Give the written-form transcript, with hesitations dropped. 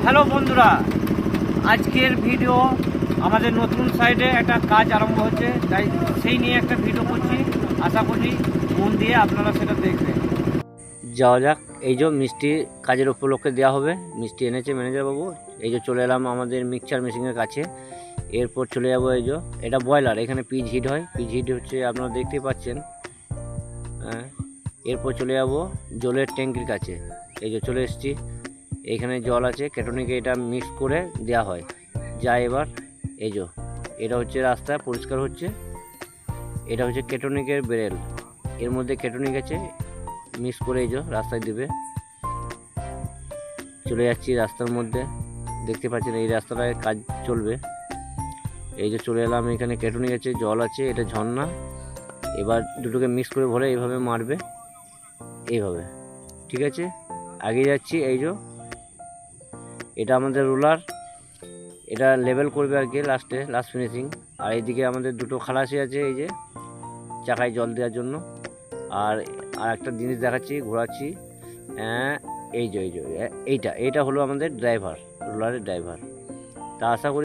Hello বন্ধুরা, আজকের video আমাদের নতুন সাইডে একটা কাজ আরম্ভ হচ্ছে, তাই সেই নিয়ে একটা ভিডিও করছি। আশা করি মন দিয়ে আপনারা সেটা দেখবেন। যাওয়া যাক। এই যে মিষ্টি কাজের উপলক্ষে দেওয়া হবে, মিষ্টি এনেছে ম্যানেজার বাবু। এই যে চলে এলাম আমাদের মিক্সচার মেশিনের কাছে। এরপর চলে যাবো, এই যে এটা বয়লার, এখানে পিচ হিট হয়। পিচ হিট হচ্ছে আপনারা দেখতেই পাচ্ছেন। হ্যাঁ, এরপর চলে যাবো জলের ট্যাঙ্কির কাছে। এই যে চলে এসেছি, এইখানে জল আছে, কেটনিকে এটা মিক্স করে দেওয়া হয়। যা এবার এই যে এটা হচ্ছে রাস্তা পরিষ্কার হচ্ছে, এটা হচ্ছে কেটনিকের বেরেল, এর মধ্যে কেটনিক আছে, মিক্স করে এই যে রাস্তায় দেবে। চলে যাচ্ছি রাস্তার মধ্যে, দেখতে পাচ্ছেন এই রাস্তাটায় কাজ চলবে। এই যে চলে এলাম, এখানে কেটনিক আছে, জল আছে, এটা ঝর্ণা। এবার দুটোকে মিক্স করে ভরে এইভাবে মারবে, এইভাবে। ঠিক আছে, আগে যাচ্ছি। এই যে এটা আমাদের রোলার, এটা লেভেল করবে আর কি লাস্টে, লাস্ট ফিনিশিং। আর এইদিকে আমাদের দুটো খালাসি আছে, এই যে চাকায় জল দেওয়ার জন্য। আর একটা জিনিস দেখাচ্ছি, ঘোরাচ্ছি। এই যে এইটা হলো আমাদের ড্রাইভার, রোলারের ড্রাইভার। তা আশা করি